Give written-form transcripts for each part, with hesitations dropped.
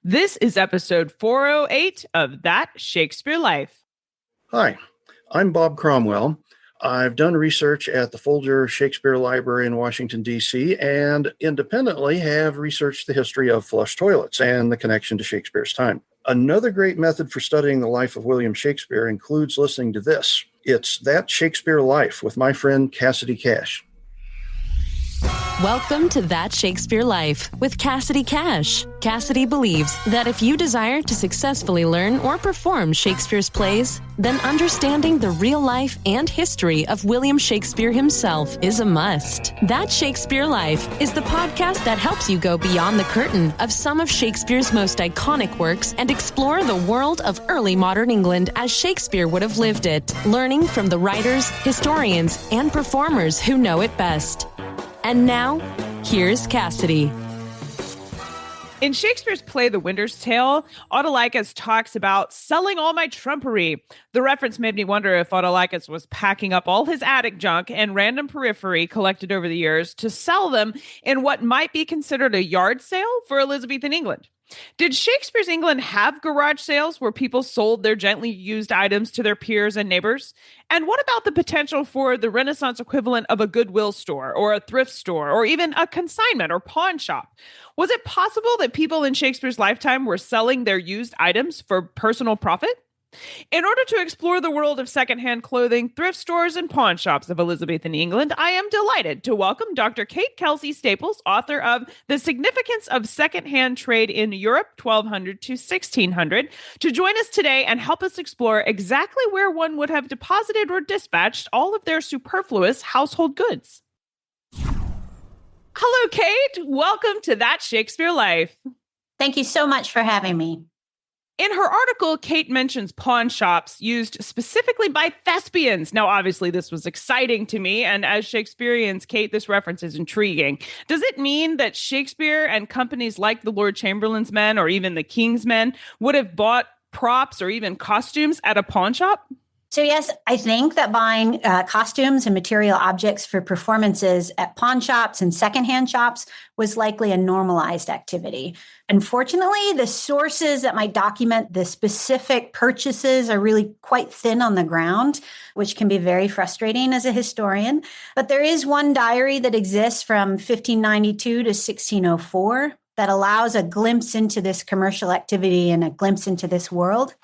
This is episode 408 of That Shakespeare Life. Hi, I'm Bob Cromwell. I've done research at the Folger Shakespeare Library in Washington, D.C., and independently have researched the history of flush toilets and the connection to Shakespeare's time. Another great method for studying the life of William Shakespeare includes listening to this. It's That Shakespeare Life with my friend Cassidy Cash. Welcome to That Shakespeare Life with Cassidy Cash. Cassidy believes that if you desire to successfully learn or perform Shakespeare's plays, then understanding the real life and history of William Shakespeare himself is a must. That Shakespeare Life is the podcast that helps you go beyond the curtain of some of Shakespeare's most iconic works and explore the world of early modern England as Shakespeare would have lived it, learning from the writers, historians, and performers who know it best. And now, here's Cassidy. In Shakespeare's play, The Winter's Tale, Autolycus talks about selling all my trumpery. The reference made me wonder if Autolycus was packing up all his attic junk and random periphery collected over the years to sell them in what might be considered a yard sale for Elizabethan England. Did Shakespeare's England have garage sales where people sold their gently used items to their peers and neighbors? And what about the potential for the Renaissance equivalent of a Goodwill store or a thrift store or even a consignment or pawn shop? Was it possible that people in Shakespeare's lifetime were selling their used items for personal profit? In order to explore the world of secondhand clothing, thrift stores, and pawn shops of Elizabethan England, I am delighted to welcome Dr. Kelsey Staples, author of The Significance of Secondhand Trade in Europe, 1200 to 1600, to join us today and help us explore exactly where one would have deposited or dispatched all of their superfluous household goods. Hello, Kate. Welcome to That Shakespeare Life. Thank you so much for having me. In her article, Kate mentions pawn shops used specifically by thespians. Now, obviously, this was exciting to me, and as Shakespeareans, Kate, this reference is intriguing. Does it mean that Shakespeare and companies like the Lord Chamberlain's Men or even the King's Men would have bought props or even costumes at a pawn shop? So yes, I think that buying costumes and material objects for performances at pawn shops and secondhand shops was likely a normalized activity. Unfortunately, the sources that might document the specific purchases are really quite thin on the ground, which can be very frustrating as a historian. But there is one diary that exists from 1592 to 1604 that allows a glimpse into this commercial activity and a glimpse into this world.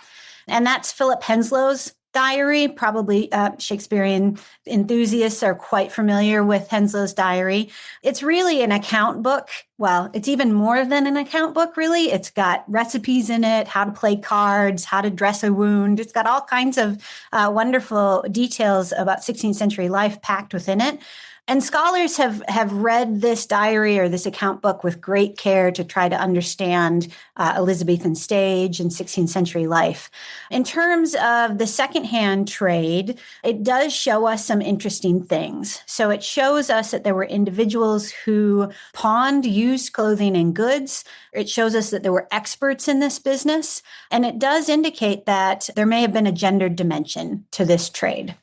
And that's Philip Henslow's diary. Probably Shakespearean enthusiasts are quite familiar with Henslow's diary. It's really an account book. Well, it's even more than an account book, really. It's got recipes in it, how to play cards, how to dress a wound. It's got all kinds of wonderful details about 16th century life packed within it. And scholars have read this diary or this account book with great care to try to understand Elizabethan stage and 16th century life. In terms of the secondhand trade, it does show us some interesting things. So it shows us that there were individuals who pawned used clothing and goods. It shows us that there were experts in this business. And it does indicate that there may have been a gendered dimension to this trade.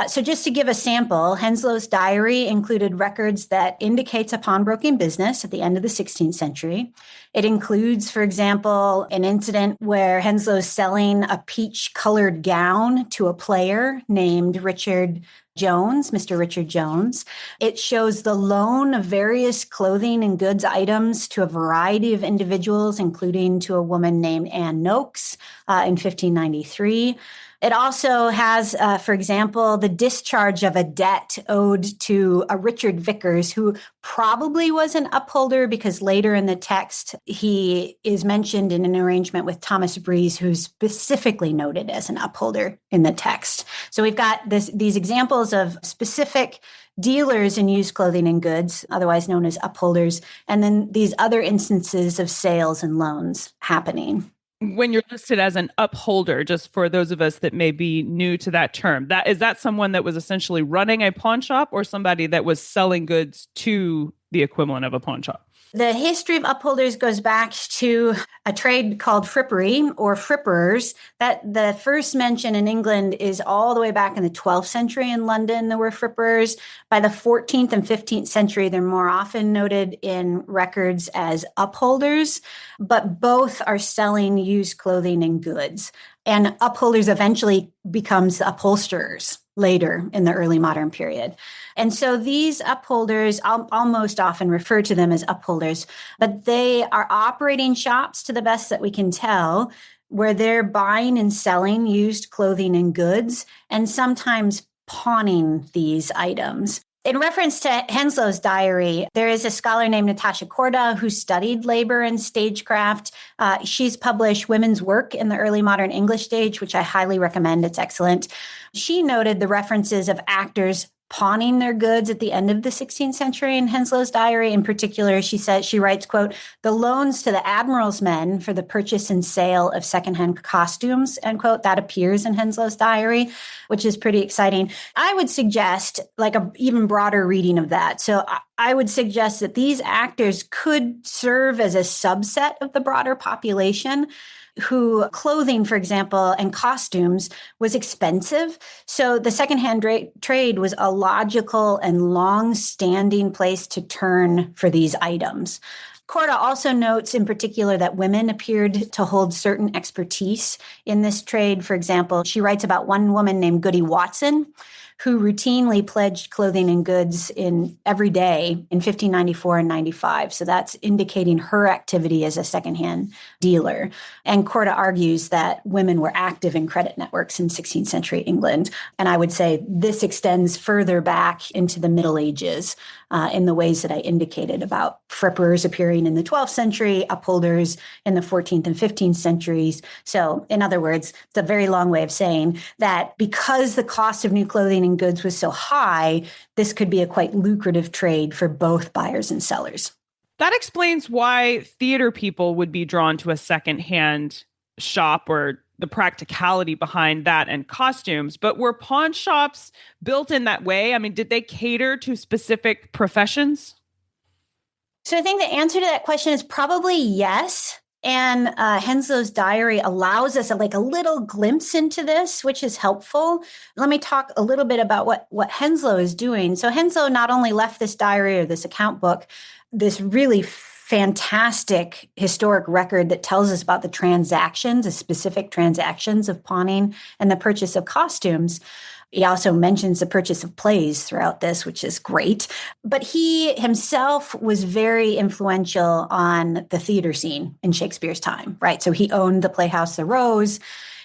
So just to give a sample, Henslow's diary included records that indicates a pawnbroking business at the end of the 16th century. It includes, for example, an incident where Henslow's selling a peach-colored gown to a player named Richard Jones, Mr. Richard Jones. It shows the loan of various clothing and goods items to a variety of individuals, including to a woman named Anne Noakes in 1593. It also has, for example, the discharge of a debt owed to a Richard Vickers, who probably was an upholder because later in the text, he is mentioned in an arrangement with Thomas Breeze, who's specifically noted as an upholder in the text. So we've got these examples of specific dealers in used clothing and goods, otherwise known as upholders, and then these other instances of sales and loans happening. When you're listed as an upholder, just for those of us that may be new to that term, is that someone that was essentially running a pawn shop or somebody that was selling goods to the equivalent of a pawn shop? The history of upholders goes back to a trade called frippery or frippers. That the first mention in England is all the way back in the 12th century in London. There were frippers. By the 14th and 15th century, they're more often noted in records as upholders, but both are selling used clothing and goods. And upholders eventually becomes upholsterers later in the early modern period. And so these upholders, I'll most often refer to them as upholders, but they are operating shops to the best that we can tell, where they're buying and selling used clothing and goods, and sometimes pawning these items. In reference to Henslow's diary, there is a scholar named Natasha Korda who studied labor and stagecraft. She's published Women's Work in the Early Modern English Stage, which I highly recommend. It's excellent. She noted the references of actors pawning their goods at the end of the 16th century in Henslow's diary. In particular, she writes, quote, "The loans to the admiral's men for the purchase and sale of secondhand costumes," end quote. That appears in Henslow's diary, which is pretty exciting. I would suggest like a even broader reading of that. So I would suggest that these actors could serve as a subset of the broader population who clothing, for example, and costumes was expensive. So the secondhand trade was a logical and long-standing place to turn for these items. Korda also notes in particular that women appeared to hold certain expertise in this trade. For example, she writes about one woman named Goody Watson, who routinely pledged clothing and goods in every day in 1594 and 95. So that's indicating her activity as a secondhand dealer. And Korda argues that women were active in credit networks in 16th century England. And I would say this extends further back into the Middle Ages in the ways that I indicated about frippers appearing in the 12th century, upholders in the 14th and 15th centuries. So in other words, it's a very long way of saying that because the cost of new clothing and goods was so high, this could be a quite lucrative trade for both buyers and sellers. That explains why theater people would be drawn to a secondhand shop, or the practicality behind that, and costumes. But were pawn shops built in that way? I mean, did they cater to specific professions? So I think the answer to that question is probably yes. And Henslow's diary allows us a little glimpse into this, which is helpful. Let me talk a little bit about what Henslow is doing. So Henslow not only left this diary or this account book, this really fantastic historic record that tells us about the transactions, the specific transactions of pawning and the purchase of costumes. He also mentions the purchase of plays throughout this, which is great. But he himself was very influential on the theater scene in Shakespeare's time, right? So he owned the Playhouse The Rose.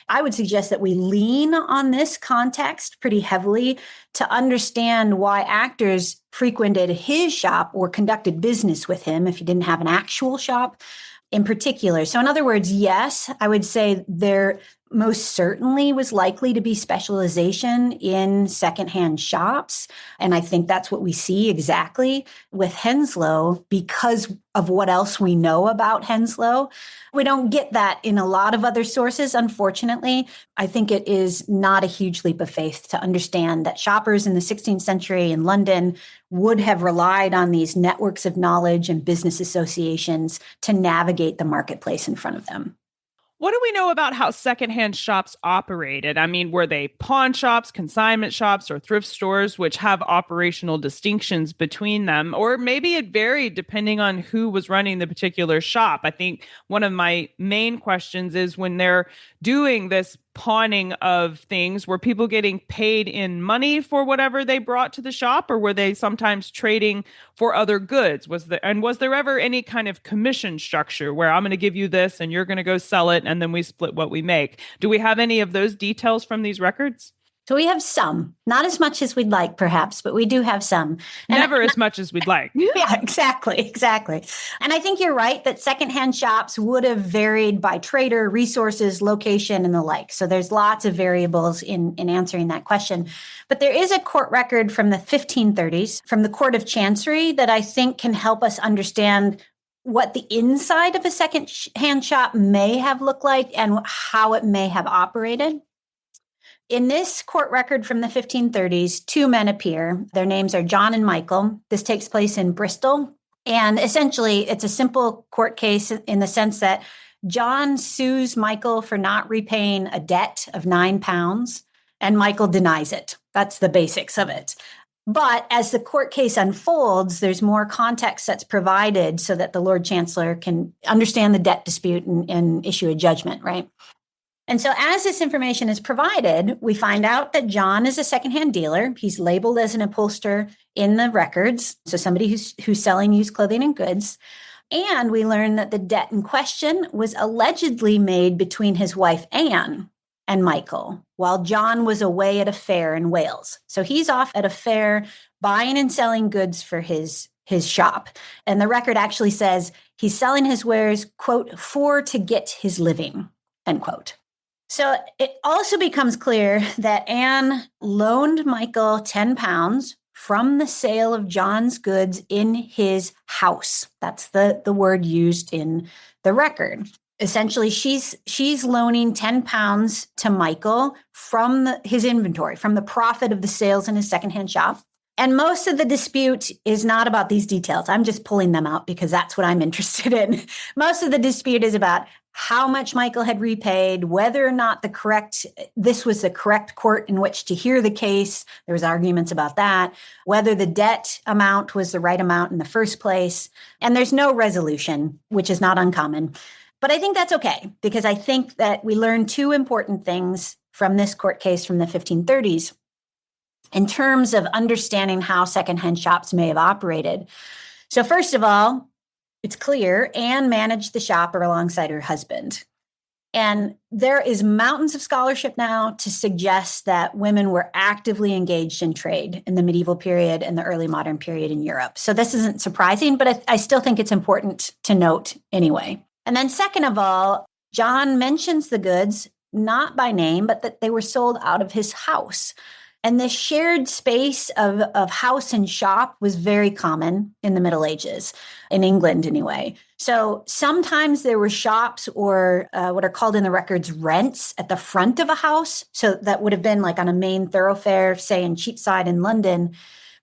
I would suggest that we lean on this context pretty heavily to understand why actors frequented his shop or conducted business with him if he didn't have an actual shop in particular. So in other words, yes, I would say there most certainly was likely to be specialization in secondhand shops. And I think that's what we see exactly with Henslow because of what else we know about Henslow. We don't get that in a lot of other sources, unfortunately. I think it is not a huge leap of faith to understand that shoppers in the 16th century in London would have relied on these networks of knowledge and business associations to navigate the marketplace in front of them. What do we know about how secondhand shops operated? I mean, were they pawn shops, consignment shops, or thrift stores, which have operational distinctions between them? Or maybe it varied depending on who was running the particular shop. I think one of my main questions is when they're doing this pawning of things, were people getting paid in money for whatever they brought to the shop, or were they sometimes trading for other goods? Was there ever any kind of commission structure where I'm going to give you this and you're going to go sell it and then we split what we make? Do we have any of those details from these records? So we have some, not as much as we'd like, perhaps, but we do have some. Never as much as we'd like. Yeah, exactly. And I think you're right that secondhand shops would have varied by trader, resources, location, and the like. So there's lots of variables in answering that question. But there is a court record from the 1530s from the Court of Chancery that I think can help us understand what the inside of a secondhand shop may have looked like and how it may have operated. In this court record from the 1530s, two men appear. Their names are John and Michael. This takes place in Bristol And essentially, it's a simple court case in the sense that John sues Michael for not repaying a debt of £9, and Michael denies it. That's the basics of it. But as the court case unfolds, there's more context that's provided so that the Lord Chancellor can understand the debt dispute and issue a judgment, right? And so as this information is provided, we find out that John is a secondhand dealer. He's labeled as an upholsterer in the records, so somebody who's selling used clothing and goods. And we learn that the debt in question was allegedly made between his wife, Anne, and Michael, while John was away at a fair in Wales. So he's off at a fair buying and selling goods for his shop. And the record actually says he's selling his wares, quote, for to get his living, end quote. So it also becomes clear that Anne loaned Michael £10 from the sale of John's goods in his house. That's the word used in the record. Essentially, she's loaning £10 to Michael from his inventory, from the profit of the sales in his secondhand shop. And most of the dispute is not about these details. I'm just pulling them out because that's what I'm interested in. Most of the dispute is about how much Michael had repaid, whether or not this was the correct court in which to hear the case. There was arguments about that, whether the debt amount was the right amount in the first place. And there's no resolution, which is not uncommon. But I think that's okay, because I think that we learned two important things from this court case from the 1530s in terms of understanding how secondhand shops may have operated. So first of all, it's clear Anne managed the shop alongside her husband. And there is mountains of scholarship now to suggest that women were actively engaged in trade in the medieval period and the early modern period in Europe. So this isn't surprising, but I still think it's important to note anyway. And then second of all, John mentions the goods not by name, but that they were sold out of his house. And this shared space of house and shop was very common in the Middle Ages, in England anyway. So sometimes there were shops or what are called in the records rents at the front of a house. So that would have been like on a main thoroughfare, say in Cheapside in London.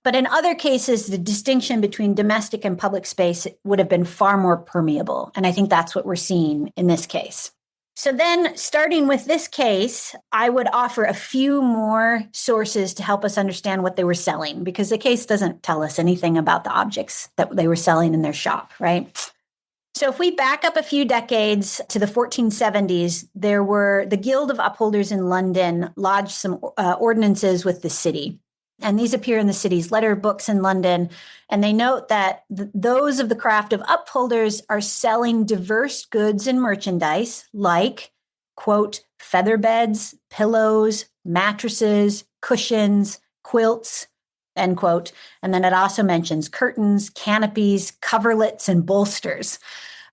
But in other cases, the distinction between domestic and public space would have been far more permeable. And I think that's what we're seeing in this case. So then, starting with this case, I would offer a few more sources to help us understand what they were selling, because the case doesn't tell us anything about the objects that they were selling in their shop, right? So if we back up a few decades to the 1470s, the Guild of Upholders in London lodged some ordinances with the city. And these appear in the city's letter books in London. And they note that those of the craft of upholders are selling diverse goods and merchandise like, quote, feather beds, pillows, mattresses, cushions, quilts, end quote. And then it also mentions curtains, canopies, coverlets, and bolsters.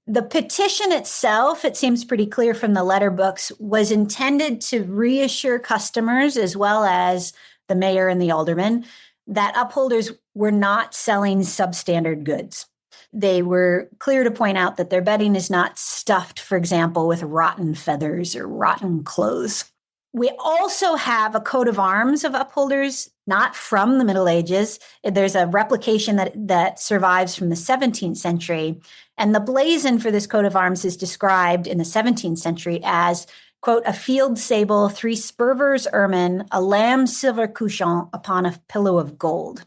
The petition itself, it seems pretty clear from the letter books, was intended to reassure customers as well as the mayor and the aldermen, that upholders were not selling substandard goods. They were clear to point out that their bedding is not stuffed, for example, with rotten feathers or rotten clothes. We also have a coat of arms of upholders, not from the Middle Ages. There's a replication that survives from the 17th century. And the blazon for this coat of arms is described in the 17th century as, quote, a field sable, 3 spurvers ermine, a lamb's silver couchant upon a pillow of gold.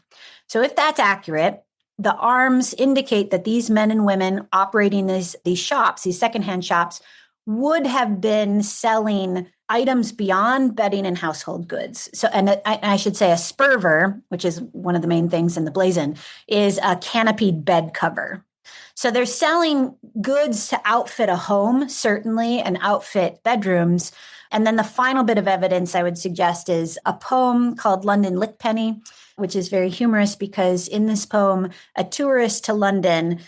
So if that's accurate, the arms indicate that these men and women operating these shops, these secondhand shops, would have been selling items beyond bedding and household goods. So, and I should say a spurver, which is one of the main things in the blazon, is a canopied bed cover. So they're selling goods to outfit a home, certainly, and outfit bedrooms. And then the final bit of evidence I would suggest is a poem called London Lickpenny, which is very humorous because in this poem, a tourist to London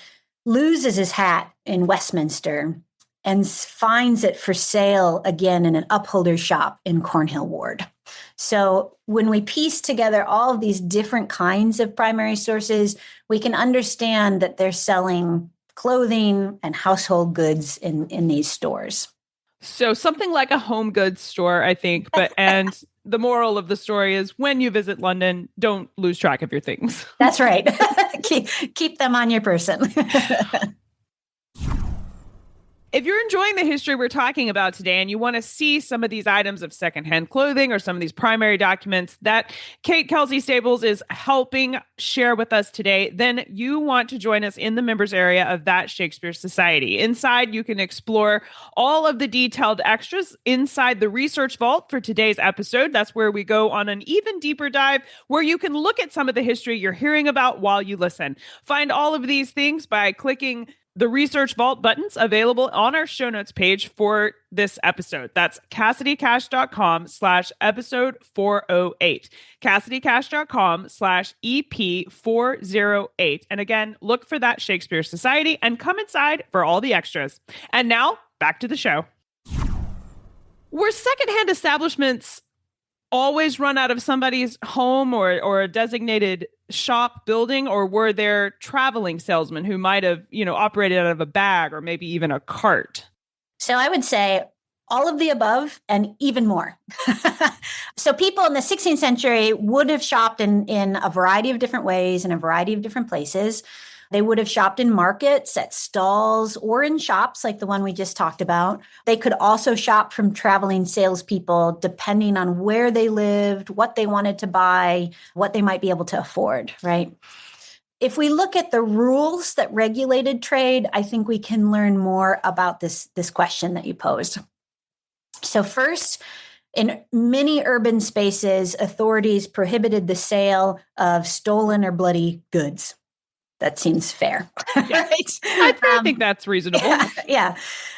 loses his hat in Westminster and finds it for sale again in an upholder's shop in Cornhill Ward. So when we piece together all of these different kinds of primary sources, we can understand that they're selling clothing and household goods in these stores. So something like a home goods store, I think. And the moral of the story is when you visit London, don't lose track of your things. That's right. keep them on your person. If you're enjoying the history we're talking about today and you want to see some of these items of secondhand clothing or some of these primary documents that Kelsey Staples is helping share with us today, then you want to join us in the members area of that Shakespeare Society. Inside, you can explore all of the detailed extras inside the research vault for today's episode. That's where we go on an even deeper dive where you can look at some of the history you're hearing about while you listen. Find all of these things by clicking the Research Vault buttons available on our show notes page for this episode. That's CassidyCash.com/episode 408. CassidyCash.com/EP408. And again, look for that Shakespeare Society and come inside for all the extras. And now back to the show. Were secondhand establishments always run out of somebody's home or a designated shop building, or were there traveling salesmen who might have, operated out of a bag or maybe even a cart? So I would say all of the above and even more. So people in the 16th century would have shopped in a variety of different ways in a variety of different places. They would have shopped in markets, at stalls, or in shops like the one we just talked about. They could also shop from traveling salespeople, depending on where they lived, what they wanted to buy, what they might be able to afford, right? If we look at the rules that regulated trade, I think we can learn more about this question that you posed. So first, in many urban spaces, authorities prohibited the sale of stolen or bloody goods. That seems fair, yeah. Right? I think that's reasonable. Yeah.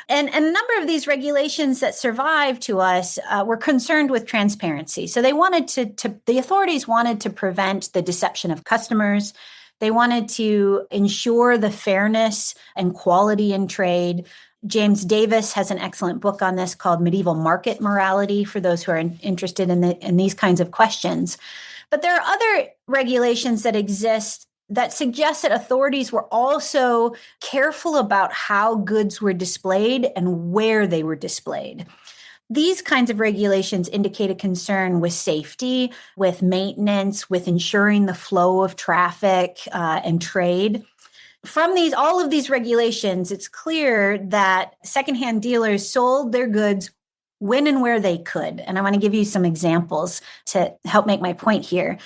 And a number of these regulations that survived to us were concerned with transparency. So they wanted the authorities wanted to prevent the deception of customers. They wanted to ensure the fairness and quality in trade. James Davis has an excellent book on this called Medieval Market Morality for those who are interested in these kinds of questions. But there are other regulations that exist that suggests that authorities were also careful about how goods were displayed and where they were displayed. These kinds of regulations indicate a concern with safety, with maintenance, with ensuring the flow of traffic and trade. From all of these regulations, it's clear that secondhand dealers sold their goods when and where they could. And I want to give you some examples to help make my point here.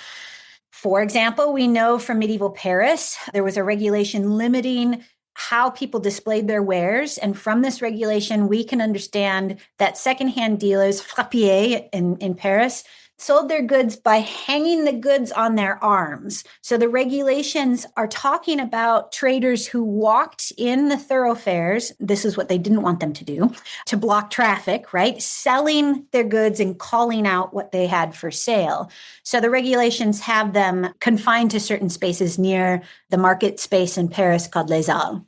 For example, we know from medieval Paris, there was a regulation limiting how people displayed their wares. And from this regulation, we can understand that secondhand dealers, frappiers in Paris, sold their goods by hanging the goods on their arms. So the regulations are talking about traders who walked in the thoroughfares. This is what they didn't want them to do, to block traffic, right? Selling their goods and calling out what they had for sale. So the regulations have them confined to certain spaces near the market space in Paris called Les Halles.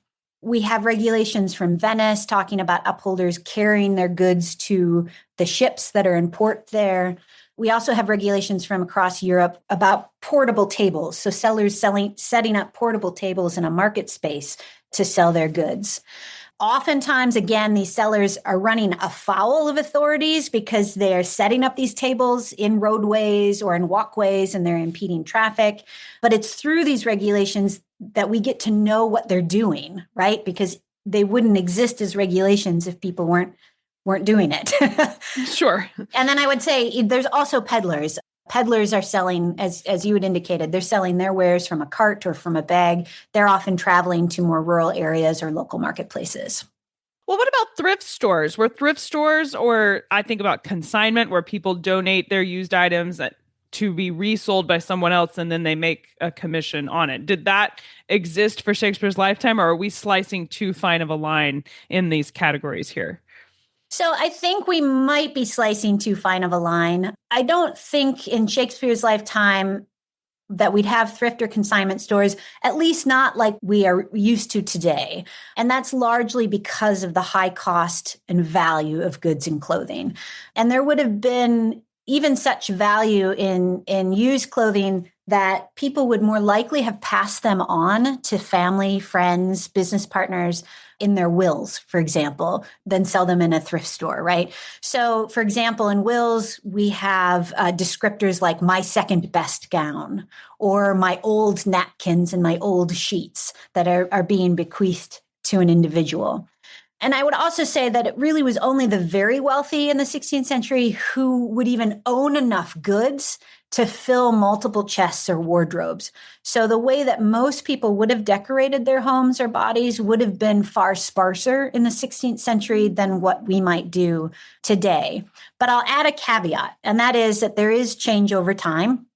We have regulations from Venice talking about upholders carrying their goods to the ships that are in port there. We also have regulations from across Europe about portable tables. So sellers setting up portable tables in a market space to sell their goods. Oftentimes, again, these sellers are running afoul of authorities because they're setting up these tables in roadways or in walkways and they're impeding traffic. But it's through these regulations that we get to know what they're doing, right? Because they wouldn't exist as regulations if people weren't doing it. Sure. And then I would say there's also peddlers. Peddlers are selling, as you had indicated, they're selling their wares from a cart or from a bag. They're often traveling to more rural areas or local marketplaces. Well, what about thrift stores? Were thrift stores, or I think about consignment, where people donate their used items to be resold by someone else and then they make a commission on it. Did that exist for Shakespeare's lifetime, or are we slicing too fine of a line in these categories here? So I think we might be slicing too fine of a line. I don't think in Shakespeare's lifetime that we'd have thrift or consignment stores, at least not like we are used to today. And that's largely because of the high cost and value of goods and clothing. And there would have been even such value in used clothing that people would more likely have passed them on to family, friends, business partners in their wills, for example, than sell them in a thrift store, right? So, for example, in wills, we have descriptors like my second best gown or my old napkins and my old sheets that are being bequeathed to an individual. And I would also say that it really was only the very wealthy in the 16th century who would even own enough goods to fill multiple chests or wardrobes. So the way that most people would have decorated their homes or bodies would have been far sparser in the 16th century than what we might do today. But I'll add a caveat, and that is that there is change over time.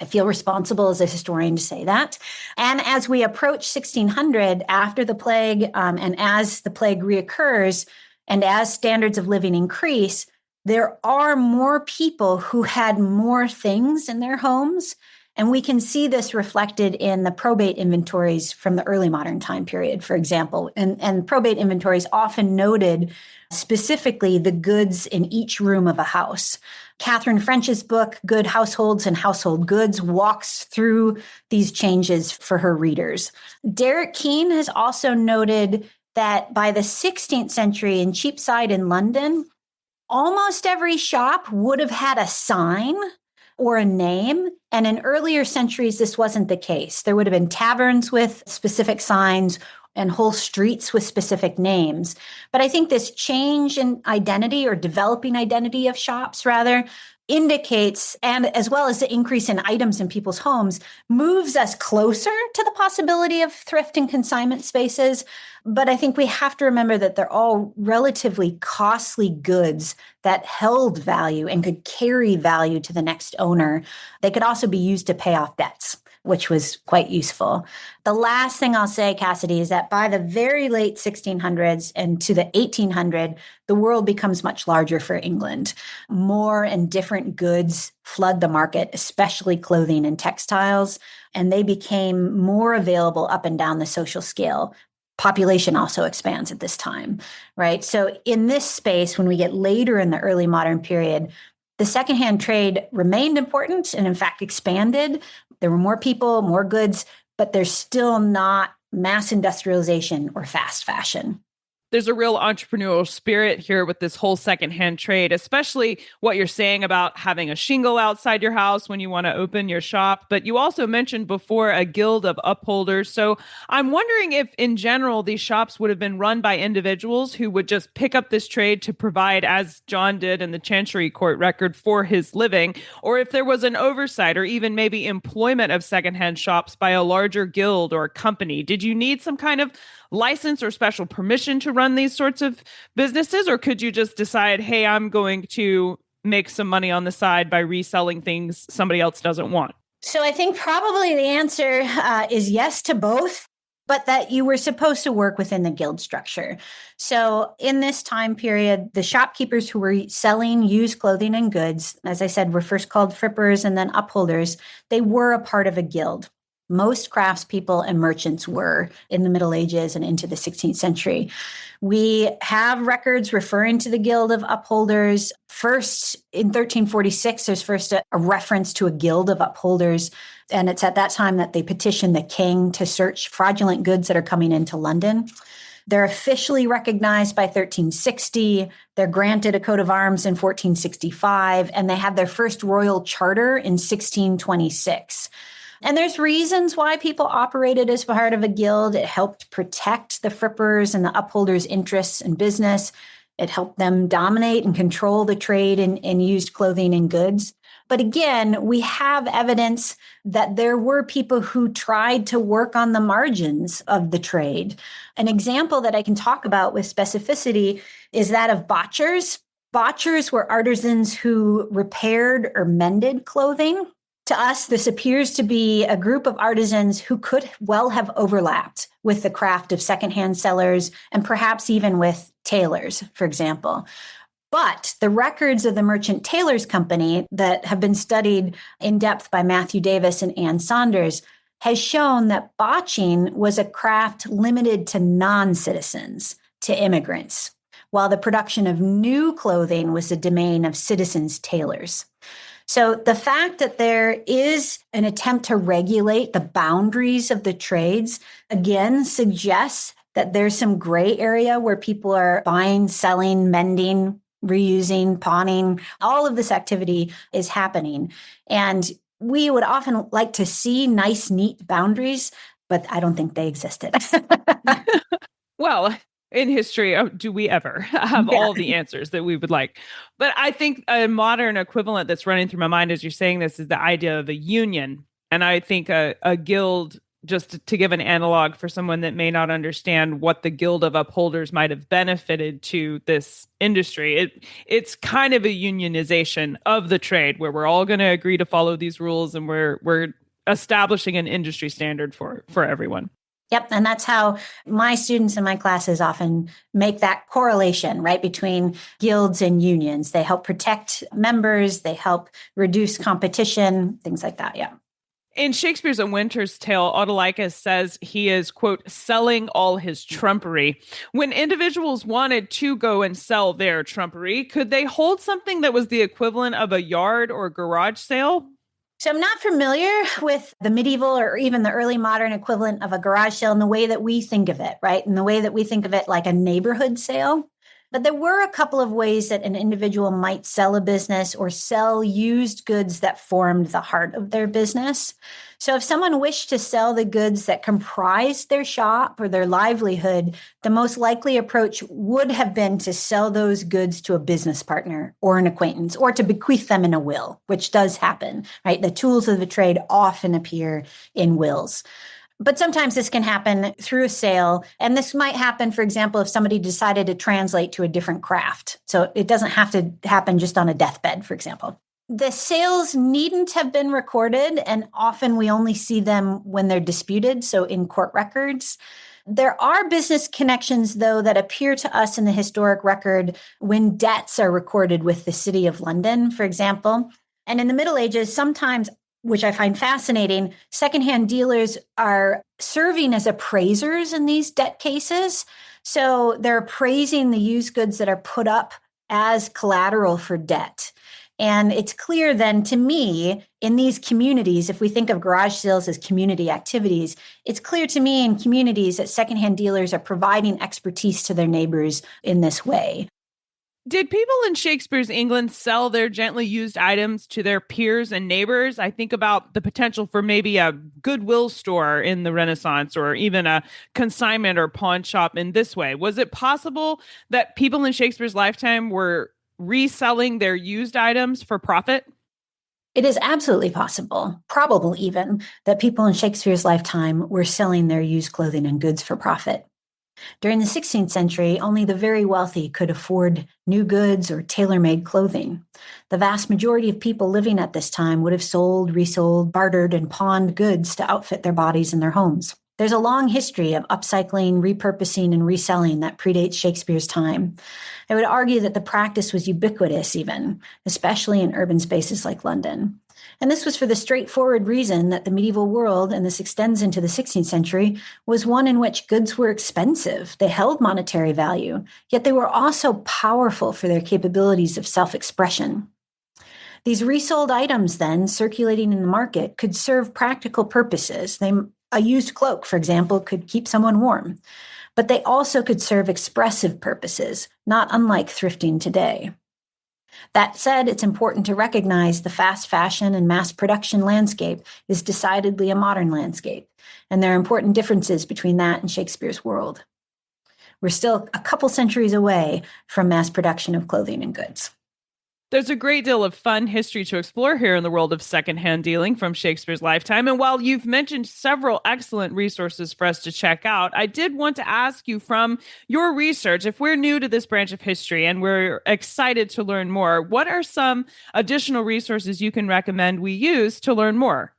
I feel responsible as a historian to say that. And as we approach 1600 after the plague, and as the plague reoccurs, and as standards of living increase, there are more people who had more things in their homes. And we can see this reflected in the probate inventories from the early modern time period, for example. And probate inventories often noted specifically the goods in each room of a house. Catherine French's book, Good Households and Household Goods, walks through these changes for her readers. Derek Keane has also noted that by the 16th century in Cheapside in London, almost every shop would have had a sign or a name. And in earlier centuries, this wasn't the case. There would have been taverns with specific signs and whole streets with specific names. But I think this change in identity or developing identity of shops rather indicates, and as well as the increase in items in people's homes, moves us closer to the possibility of thrift and consignment spaces. But I think we have to remember that they're all relatively costly goods that held value and could carry value to the next owner. They could also be used to pay off debts, which was quite useful. The last thing I'll say, Cassidy, is that by the very late 1600s and to the 1800s, the world becomes much larger for England. More and different goods flood the market, especially clothing and textiles, and they became more available up and down the social scale. Population also expands at this time, right? So in this space, when we get later in the early modern period, the secondhand trade remained important and in fact expanded. There were more people, more goods, but there's still not mass industrialization or fast fashion. There's a real entrepreneurial spirit here with this whole secondhand trade, especially what you're saying about having a shingle outside your house when you want to open your shop. But you also mentioned before a guild of upholders. So I'm wondering if in general, these shops would have been run by individuals who would just pick up this trade to provide, as John did in the Chancery Court record, for his living, or if there was an oversight or even maybe employment of secondhand shops by a larger guild or company. Did you need some kind of license or special permission to run these sorts of businesses? Or could you just decide, hey, I'm going to make some money on the side by reselling things somebody else doesn't want? So I think probably the answer is yes to both, but that you were supposed to work within the guild structure. So in this time period, the shopkeepers who were selling used clothing and goods, as I said, were first called frippers and then upholders. They were a part of a guild. Most craftspeople and merchants were in the Middle Ages and into the 16th century. We have records referring to the Guild of Upholders. First, in 1346, there's first a reference to a Guild of Upholders. And it's at that time that they petitioned the king to search fraudulent goods that are coming into London. They're officially recognized by 1360. They're granted a coat of arms in 1465, and they had their first royal charter in 1626. And there's reasons why people operated as part of a guild. It helped protect the frippers and the upholders' interests in business. It helped them dominate and control the trade in used clothing and goods. But again, we have evidence that there were people who tried to work on the margins of the trade. An example that I can talk about with specificity is that of botchers. Botchers were artisans who repaired or mended clothing. To us, this appears to be a group of artisans who could well have overlapped with the craft of secondhand sellers and perhaps even with tailors, for example. But the records of the Merchant Tailors Company that have been studied in depth by Matthew Davis and Ann Saunders has shown that botching was a craft limited to non-citizens, to immigrants, while the production of new clothing was the domain of citizens tailors. So the fact that there is an attempt to regulate the boundaries of the trades, again, suggests that there's some gray area where people are buying, selling, mending, reusing, pawning. All of this activity is happening. And we would often like to see nice, neat boundaries, but I don't think they existed. Well, in history, do we ever have all the answers that we would like? But I think a modern equivalent that's running through my mind as you're saying this is the idea of a union. And I think a guild, just to give an analog for someone that may not understand what the guild of upholders might have benefited to this industry, it's kind of a unionization of the trade where we're all going to agree to follow these rules, and we're establishing an industry standard for everyone. Yep. And that's how my students in my classes often make that correlation, right, between guilds and unions. They help protect members, they help reduce competition, things like that. Yeah. In Shakespeare's A Winter's Tale, Autolycus says he is, quote, selling all his trumpery. When individuals wanted to go and sell their trumpery, could they hold something that was the equivalent of a yard or garage sale? So I'm not familiar with the medieval or even the early modern equivalent of a garage sale in the way that we think of it, right? In the way that we think of it like a neighborhood sale. But there were a couple of ways that an individual might sell a business or sell used goods that formed the heart of their business. So if someone wished to sell the goods that comprised their shop or their livelihood, the most likely approach would have been to sell those goods to a business partner or an acquaintance, or to bequeath them in a will, which does happen, right? The tools of the trade often appear in wills. But sometimes this can happen through a sale. And this might happen, for example, if somebody decided to translate to a different craft. So it doesn't have to happen just on a deathbed, for example. The sales needn't have been recorded, and often we only see them when they're disputed, so in court records. There are business connections, though, that appear to us in the historic record when debts are recorded with the City of London, for example. And in the Middle Ages, sometimes, which I find fascinating, secondhand dealers are serving as appraisers in these debt cases. So they're appraising the used goods that are put up as collateral for debt. And it's clear then to me in these communities, if we think of garage sales as community activities, it's clear to me in communities that secondhand dealers are providing expertise to their neighbors in this way. Did people in Shakespeare's England sell their gently used items to their peers and neighbors? I think about the potential for maybe a Goodwill store in the Renaissance, or even a consignment or pawn shop in this way. Was it possible that people in Shakespeare's lifetime were reselling their used items for profit? It is absolutely possible, probable even, that people in Shakespeare's lifetime were selling their used clothing and goods for profit. During the 16th century, only the very wealthy could afford new goods or tailor-made clothing. The vast majority of people living at this time would have sold, resold, bartered, and pawned goods to outfit their bodies and their homes. There's a long history of upcycling, repurposing, and reselling that predates Shakespeare's time. I would argue that the practice was ubiquitous even, especially in urban spaces like London. And this was for the straightforward reason that the medieval world, and this extends into the 16th century, was one in which goods were expensive. They held monetary value, yet they were also powerful for their capabilities of self-expression. These resold items then, circulating in the market, could serve practical purposes. A used cloak, for example, could keep someone warm, but they also could serve expressive purposes, not unlike thrifting today. That said, it's important to recognize the fast fashion and mass production landscape is decidedly a modern landscape, and there are important differences between that and Shakespeare's world. We're still a couple centuries away from mass production of clothing and goods. There's a great deal of fun history to explore here in the world of secondhand dealing from Shakespeare's lifetime. And while you've mentioned several excellent resources for us to check out, I did want to ask you, from your research, if we're new to this branch of history and we're excited to learn more, what are some additional resources you can recommend we use to learn more?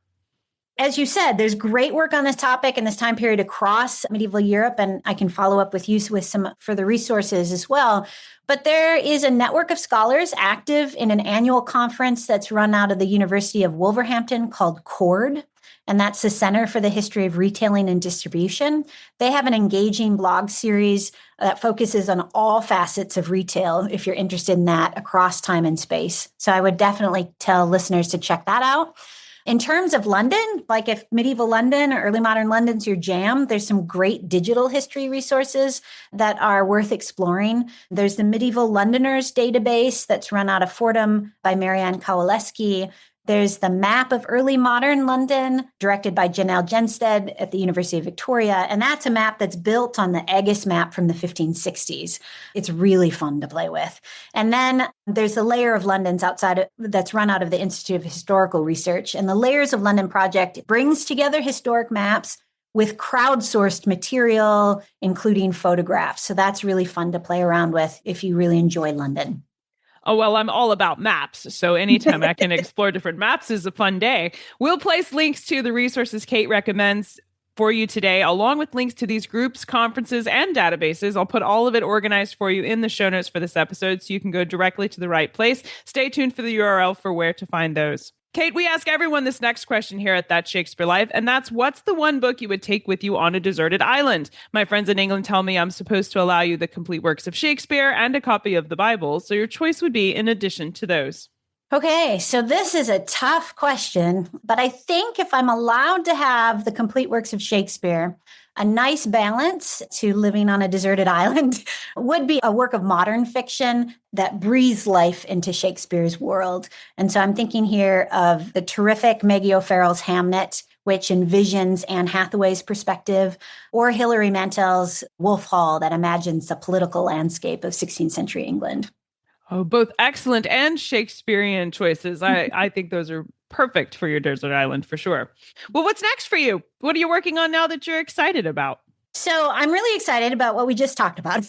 As you said, there's great work on this topic in this time period across medieval Europe, and I can follow up with you with some further resources as well. But there is a network of scholars active in an annual conference that's run out of the University of Wolverhampton called CORD. and that's the Center for the History of Retailing and Distribution. They have an engaging blog series that focuses on all facets of retail, if you're interested in that, across time and space. So I would definitely tell listeners to check that out. In terms of London, like if medieval London or early modern London's your jam, there's some great digital history resources that are worth exploring. There's the Medieval Londoners database that's run out of Fordham by Marianne Kowaleski. There's the Map of Early Modern London, directed by Janelle Jenstead at the University of Victoria. And that's a map that's built on the Aegis map from the 1560s. It's really fun to play with. And then there's the Layer of London's that's run out of the Institute of Historical Research. And the Layers of London project brings together historic maps with crowdsourced material, including photographs. So that's really fun to play around with if you really enjoy London. Oh, well, I'm all about maps. So anytime I can explore different maps is a fun day. We'll place links to the resources Kate recommends for you today, along with links to these groups, conferences, and databases. I'll put all of it organized for you in the show notes for this episode so you can go directly to the right place. Stay tuned for the URL for where to find those. Kate, we ask everyone this next question here at That Shakespeare Life, and that's, what's the one book you would take with you on a deserted island? My friends in England tell me I'm supposed to allow you the complete works of Shakespeare and a copy of the Bible, so your choice would be in addition to those. Okay, so this is a tough question, but I think if I'm allowed to have the complete works of Shakespeare, a nice balance to living on a deserted island would be a work of modern fiction that breathes life into Shakespeare's world. And so I'm thinking here of the terrific Maggie O'Farrell's Hamnet, which envisions Anne Hathaway's perspective, or Hilary Mantel's Wolf Hall that imagines the political landscape of 16th century England. Oh, both excellent and Shakespearean choices. I think those are perfect for your desert island for sure. Well, what's next for you? What are you working on now that you're excited about? So I'm really excited about what we just talked about.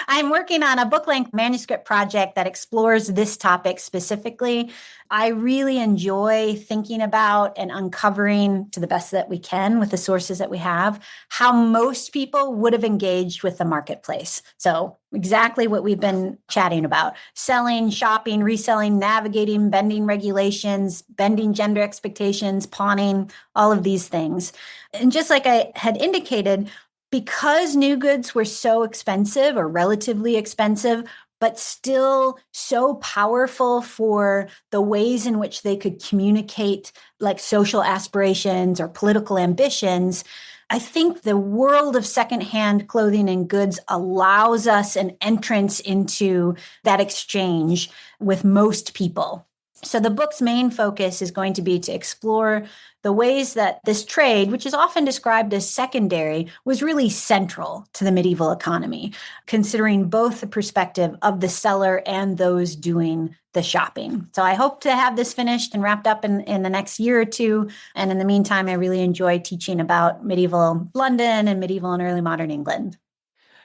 I'm working on a book-length manuscript project that explores this topic specifically. I really enjoy thinking about and uncovering, to the best that we can with the sources that we have, how most people would have engaged with the marketplace. So exactly what we've been chatting about: selling, shopping, reselling, navigating, bending regulations, bending gender expectations, pawning, all of these things. And just like I had indicated, because new goods were so expensive or relatively expensive, but still so powerful for the ways in which they could communicate like social aspirations or political ambitions, I think the world of secondhand clothing and goods allows us an entrance into that exchange with most people. So the book's main focus is going to be to explore the ways that this trade, which is often described as secondary, was really central to the medieval economy, considering both the perspective of the seller and those doing the shopping. So I hope to have this finished and wrapped up in the next year or two. And in the meantime, I really enjoy teaching about medieval London and medieval and early modern England.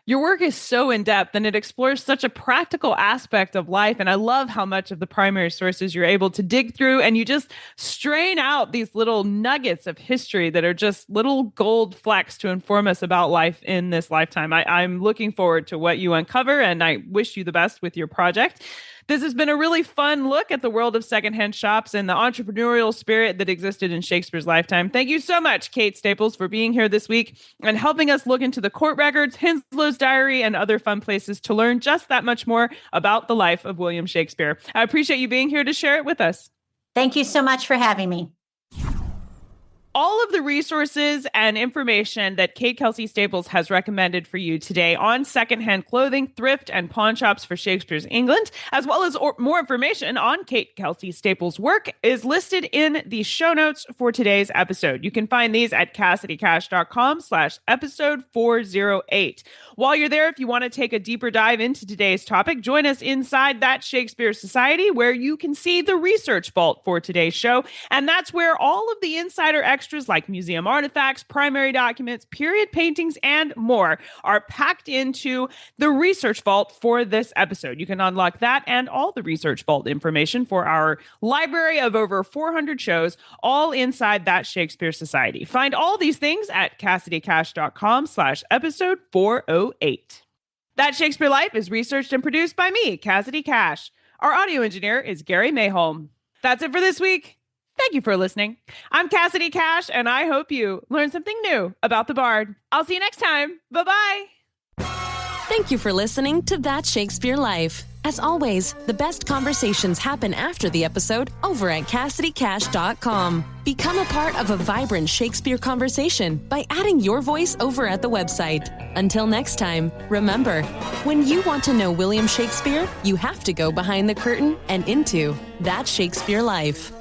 Your work is so in-depth and it explores such a practical aspect of life. And I love how much of the primary sources you're able to dig through, and you just strain out these little nuggets of history that are just little gold flecks to inform us about life in this lifetime. I'm looking forward to what you uncover, and I wish you the best with your project. This has been a really fun look at the world of secondhand shops and the entrepreneurial spirit that existed in Shakespeare's lifetime. Thank you so much, Kate Staples, for being here this week and helping us look into the court records, Hinslow's diary, and other fun places to learn just that much more about the life of William Shakespeare. I appreciate you being here to share it with us. Thank you so much for having me. All of the resources and information that Kelsey Staples has recommended for you today on secondhand clothing, thrift, and pawn shops for Shakespeare's England, as well as more information on Kelsey Staples' work, is listed in the show notes for today's episode. You can find these at CassidyCash.com/episode 408. While you're there, if you want to take a deeper dive into today's topic, join us inside That Shakespeare Society, where you can see the research vault for today's show. And that's where all of the insider extras like museum artifacts, primary documents, period paintings, and more are packed into the research vault for this episode. You can unlock that and all the research vault information for our library of over 400 shows, all inside That Shakespeare Society. Find all these things at CassidyCash.com/episode 408. That Shakespeare Life is researched and produced by me, Cassidy Cash. Our audio engineer is Gary Mayholm. That's it for this week. Thank you for listening. I'm Cassidy Cash, and I hope you learned something new about the Bard. I'll see you next time. Bye-bye. Thank you for listening to That Shakespeare Life. As always, the best conversations happen after the episode over at CassidyCash.com. Become a part of a vibrant Shakespeare conversation by adding your voice over at the website. Until next time, remember, when you want to know William Shakespeare, you have to go behind the curtain and into That Shakespeare Life.